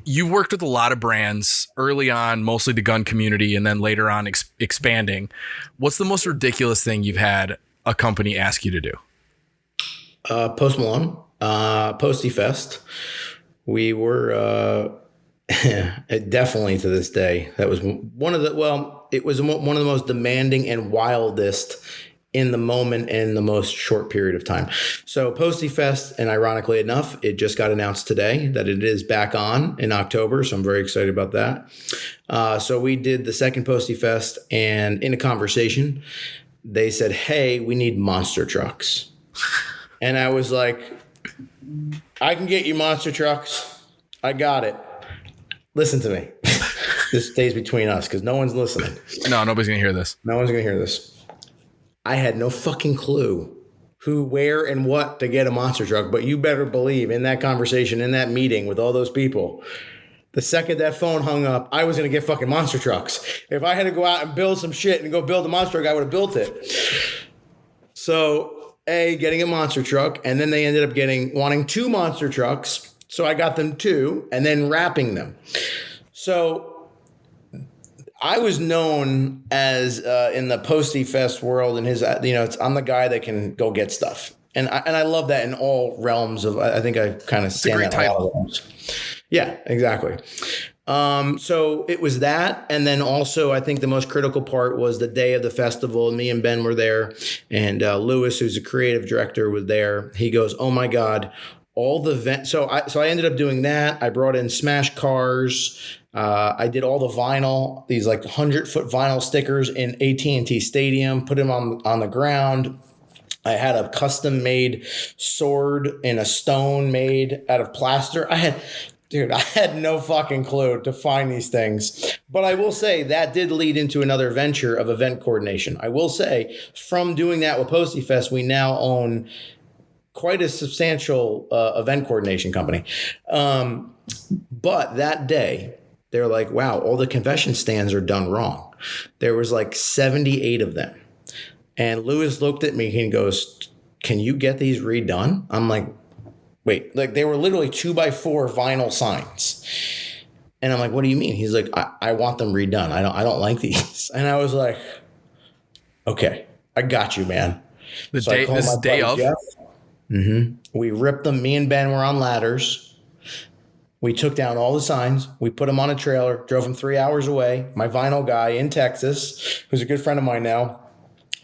S5: you worked with a lot of brands early on, mostly the gun community, and then later on expanding. What's the most ridiculous thing you've had a company ask you to do?
S6: Post Malone, Postiefest. We were definitely to this day. That was it was one of the most demanding and wildest in the moment and the most short period of time. So Postiefest, and ironically enough, it just got announced today that it is back on in October. So I'm very excited about that. So we did the second Postiefest, and in a conversation, they said, "Hey, we need monster trucks." And I was like, "I can get you monster trucks. I got it. Listen to me." This stays between us because no one's listening.
S5: No, nobody's going to hear this.
S6: No one's going to hear this. I had no fucking clue who, where, and what to get a monster truck. But you better believe in that conversation, in that meeting with all those people, the second that phone hung up, I was going to get fucking monster trucks. If I had to go out and build some shit and go build a monster truck, I would have built it. So, getting a monster truck, and then they ended up wanting 2 monster trucks. So I got them 2 and then wrapping them. So I was known as in the Postiefest world, and I'm the guy that can go get stuff. And I love that in all realms of, I think I kind of stand out in a lot of realms. Yeah, exactly. So it was that. And then also, I think the most critical part was the day of the festival. Me and Ben were there, and Lewis, who's a creative director, was there. He goes, "Oh my God, all the So I ended up doing that. I brought in smash cars. I did all the vinyl, these like 100-foot vinyl stickers in AT&T Stadium, put them on the ground. I had a custom made sword in a stone made out of plaster. I had no fucking clue to find these things. But I will say that did lead into another venture of event coordination. I will say from doing that with Postiefest, we now own quite a substantial event coordination company. But that day, they're like, wow, all the convention stands are done wrong. There was like 78 of them. And Lewis looked at me and he goes, "Can you get these redone?" I'm like, wait, like they were literally 2x4 vinyl signs. And I'm like, "What do you mean?" He's like, I want them redone. I don't like these. And I was like, "Okay, I got you, man."
S5: This day of?
S6: Jeff. Mm-hmm. We ripped them. Me and Ben were on ladders. We took down all the signs. We put them on a trailer, drove them 3 hours away. My vinyl guy in Texas, who's a good friend of mine now,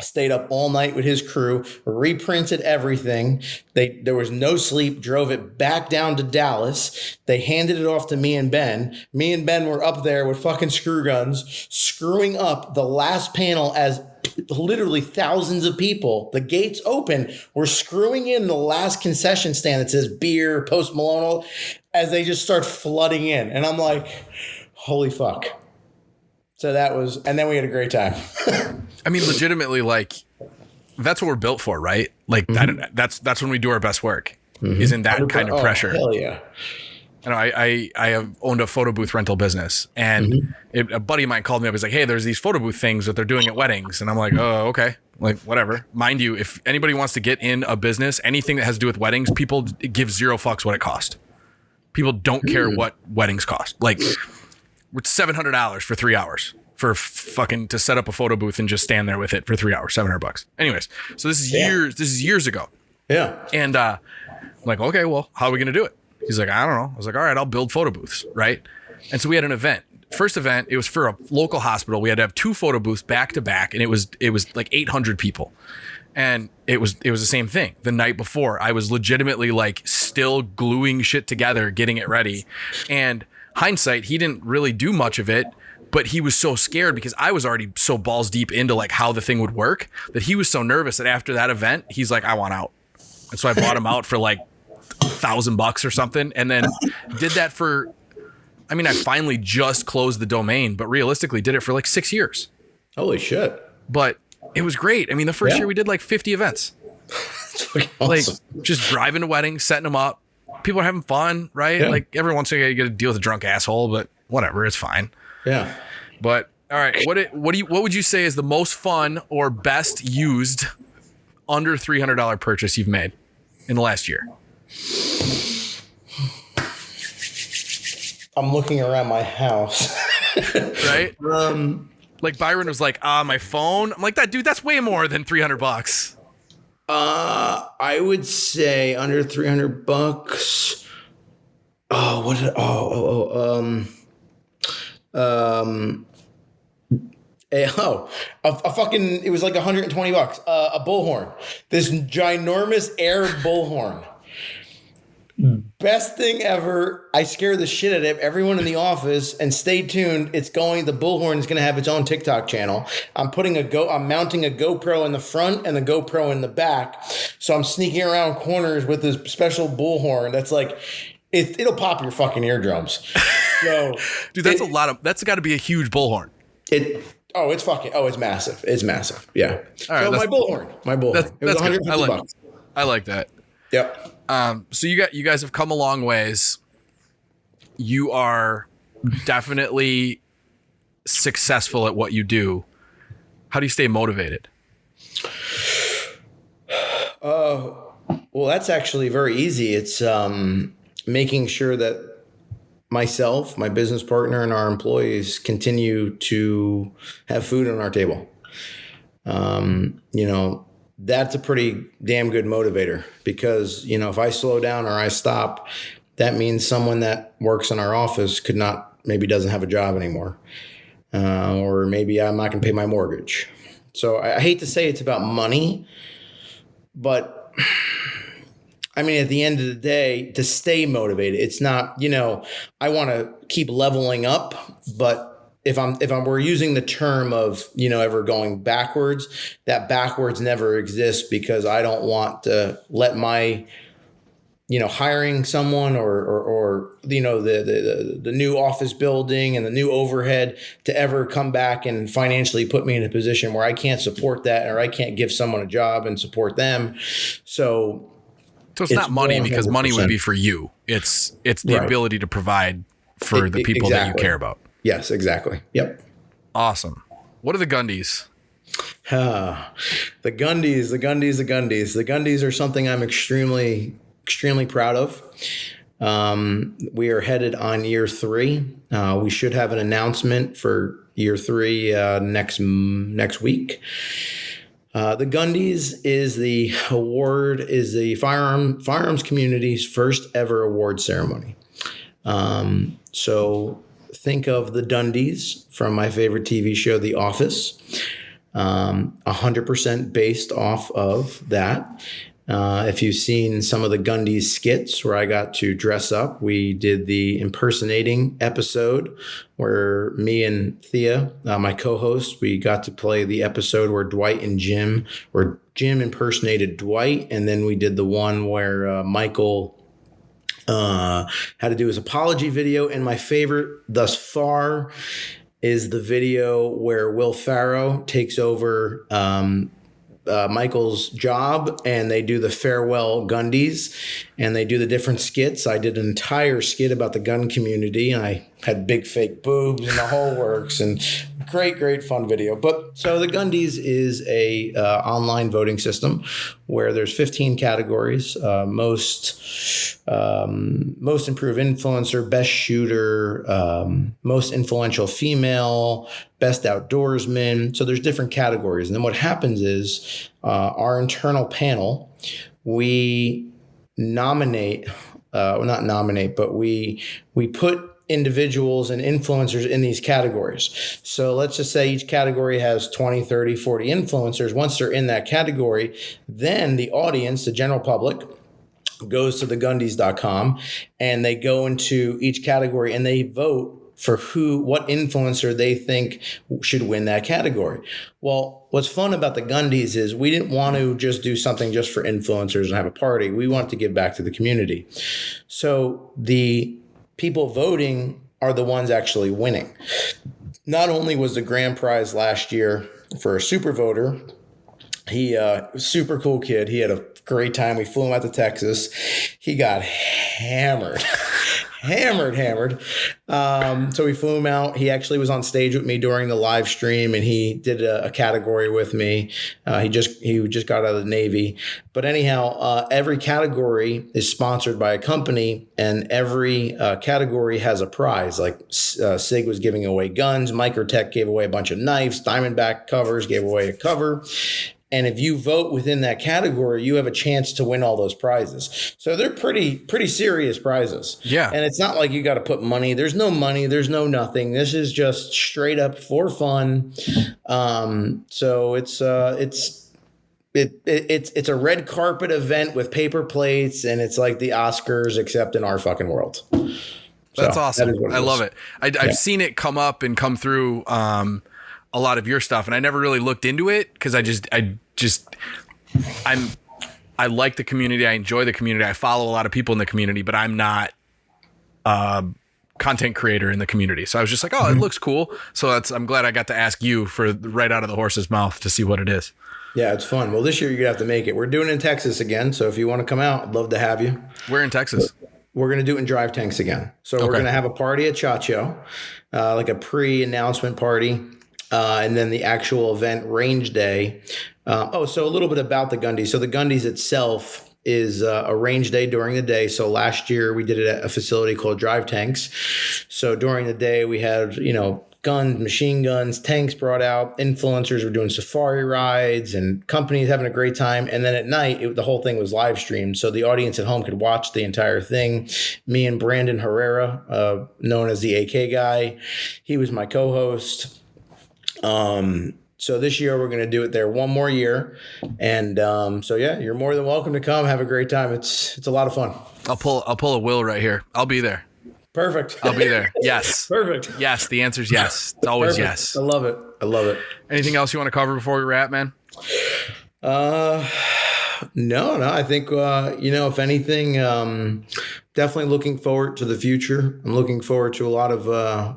S6: stayed up all night with his crew, reprinted everything. There was no sleep, drove it back down to Dallas. They handed it off to me and Ben. Me and Ben were up there with fucking screw guns, screwing up the last panel as literally thousands of people, the gates open, we're screwing in the last concession stand that says beer, Post Malone, as they just start flooding in. And I'm like, holy fuck. So that was, and then we had a great time.
S5: I mean, legitimately, like, that's what we're built for, right? Like, that's when we do our best work, is in that kind of pressure.
S6: Hell yeah.
S5: You know, I have owned a photo booth rental business, and a buddy of mine called me up. He's like, "Hey, there's these photo booth things that they're doing at weddings." And I'm like, "Oh, okay. Like, whatever." Mind you, if anybody wants to get in a business, anything that has to do with weddings, people give zero fucks what it costs. People don't care what weddings cost. Like, it's $700 for 3 hours for fucking to set up a photo booth and just stand there with it for 3 hours, $700. Anyways, so this is years ago.
S6: Yeah.
S5: And I'm like, okay, well, how are we going to do it? He's like, I don't know. I was like, all right, I'll build photo booths. Right. And so we had an event. First event, it was for a local hospital. We had to have 2 photo booths back to back, and it was like 800 people. And it was the same thing. The night before, I was legitimately like still gluing shit together, getting it ready. And hindsight, he didn't really do much of it, but he was so scared because I was already so balls deep into like how the thing would work that he was so nervous that after that event, he's like, I want out. And so I bought him out for like $1,000 or something, and then did that for, I mean, I finally just closed the domain, but realistically did it for like 6 years.
S6: Holy shit.
S5: But it was great. I mean, the first year we did like 50 events.
S6: fucking
S5: Like
S6: awesome.
S5: just driving to weddings, setting them up. People are having fun, right?
S6: Yeah.
S5: Like every once in a while you got to deal with a drunk asshole, but whatever, it's fine.
S6: Yeah.
S5: But all right, what would you say is the most fun or best used under $300 purchase you've made in the last year?
S6: I'm looking around my house.
S5: Right? Like Byron was like, my phone. I'm like, that's way more than $300.
S6: I would say under $300. Oh, what? A fucking. It was like $120. A bullhorn. This ginormous air bullhorn. Best thing ever. I scare the shit out of everyone in the office, and stay tuned. The Bullhorn is going to have its own TikTok channel. I'm mounting a GoPro in the front and a GoPro in the back. So I'm sneaking around corners with this special Bullhorn. That's like, it'll pop your fucking eardrums. So,
S5: Dude, that's got to be a huge bullhorn.
S6: It's massive. It's massive. Yeah.
S5: All right,
S6: so my Bullhorn. It was
S5: that's good.
S6: $150.
S5: I like that.
S6: Yep.
S5: So you guys have come a long ways. You are definitely successful at what you do. How do you stay motivated?
S6: Well, that's actually very easy. It's making sure that myself, my business partner, and our employees continue to have food on our table. That's a pretty damn good motivator because, if I slow down or I stop, that means someone that works in our office maybe doesn't have a job anymore. Or maybe I'm not going to pay my mortgage. So I hate to say it's about money, but I mean, at the end of the day, to stay motivated, it's not, I want to keep leveling up, but if we're using the term of, ever going backwards, that backwards never exists because I don't want to let my, hiring someone or the new office building and the new overhead to ever come back and financially put me in a position where I can't support that or I can't give someone a job and support them. So
S5: it's not money because
S6: 100%.
S5: Money would be for you. It's the
S6: Right.
S5: ability to provide for the people that you
S6: Exactly.
S5: care about.
S6: Yes, exactly. Yep.
S5: Awesome. What are the Gundys?
S6: The Gundys. The Gundys are something I'm extremely, extremely proud of. We are headed on year 3. We should have an announcement for year 3 next week. The Gundys is the firearms community's first ever award ceremony. So think of the Dundys from my favorite TV show, The Office. 100% based off of that. If you've seen some of the Gundys skits where I got to dress up, we did the impersonating episode where me and Thea, my co-host, we got to play the episode where Jim impersonated Dwight. And then we did the one where Michael had to do his apology video. And my favorite thus far is the video where Will Ferrell takes over Michael's job and they do the farewell Gundys and they do the different skits. I did an entire skit about the gun community and I had big fake boobs and the whole works and great fun video. But so the Gundys is a online voting system where there's 15 categories, most improved influencer, best shooter, most influential female, best outdoorsman. So there's different categories. And then what happens is our internal panel, we nominate, not nominate, but we put individuals and influencers in these categories. So let's just say each category has 20, 30, 40 influencers. Once they're in that category, then the audience, the general public, goes to thegundys.com and they go into each category and they vote for what influencer they think should win that category. Well, what's fun about the Gundys is we didn't want to just do something just for influencers and have a party. We wanted to give back to the community. So the people voting are the ones actually winning. Not only was the grand prize last year for a super voter, he super cool kid. He had a great time. We flew him out to Texas. He got hammered. hammered. So we flew him out. He actually was on stage with me during the live stream, and he did a category with me. He just got out of the Navy. But anyhow, every category is sponsored by a company, and every category has a prize. Like SIG was giving away guns, Microtech gave away a bunch of knives, Diamondback covers gave away a cover. And if you vote within that category, you have a chance to win all those prizes. So they're pretty serious prizes.
S5: Yeah.
S6: And it's not like you got to put money. There's no money. There's no nothing. This is just straight up for fun. So it's a red carpet event with paper plates, and it's like the Oscars except in our fucking world.
S5: That's
S6: So
S5: awesome.
S6: that is what
S5: I
S6: is.
S5: love it. I've seen it come up and come through a lot of your stuff, and I never really looked into it because I like the community. I enjoy the community. I follow a lot of people in the community, but I'm not a content creator in the community. So I was just like, oh, it looks cool. So I'm glad I got to ask you for right out of the horse's mouth to see what it is.
S6: Yeah, it's fun. Well, this year you're going to have to make it. We're doing it in Texas again. So if you want to come out, I'd love to have you.
S5: We're in Texas.
S6: We're going to do it in Drive Tanks again. So we're going to have a party at Chacho, like a pre-announcement party. And then the actual event range day. So a little bit about the Gundys. So the Gundys itself is a range day during the day. So last year we did it at a facility called Drive Tanks. So during the day we had, guns, machine guns, tanks brought out, influencers were doing safari rides, and companies having a great time. And then at night, the whole thing was live streamed. So the audience at home could watch the entire thing. Me and Brandon Herrera, known as the AK guy, he was my co-host. So this year we're going to do it there one more year. And, you're more than welcome to come. Have a great time. It's a lot of fun.
S5: I'll pull a Will right here. I'll be there.
S6: Perfect.
S5: I'll be there. Yes.
S6: Perfect.
S5: Yes. The answer is yes. It's always
S6: Perfect.
S5: yes.
S6: I love it.
S5: Anything else you want to cover before we wrap, man?
S6: No, I think, if anything, definitely looking forward to the future. I'm looking forward to a lot of,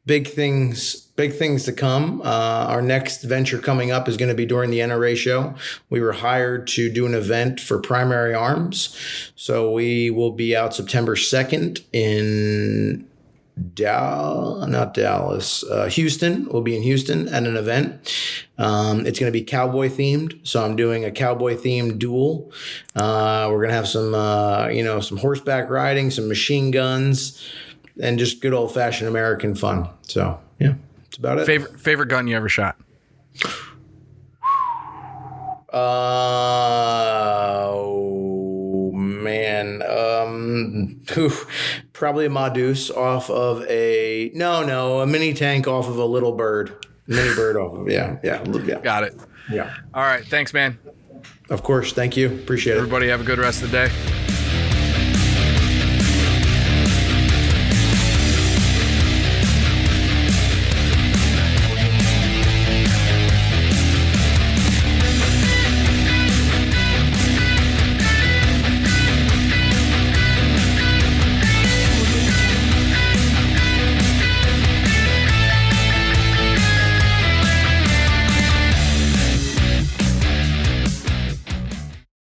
S6: big things to come. Our next venture coming up is going to be during the NRA show. We were hired to do an event for Primary Arms. So we will be out September 2nd in Houston. We'll be in Houston at an event. It's going to be cowboy themed. So I'm doing a cowboy themed duel. We're going to have some horseback riding, some machine guns, and just good old fashioned American fun. So yeah, that's about it.
S5: Favorite gun you ever shot?
S6: Oh man. Probably a Modus off of a mini tank off of a little bird. Mini bird off of yeah.
S5: Got it.
S6: Yeah.
S5: All right. Thanks, man.
S6: Of course. Thank you. Appreciate it.
S5: Everybody have a good rest of the day.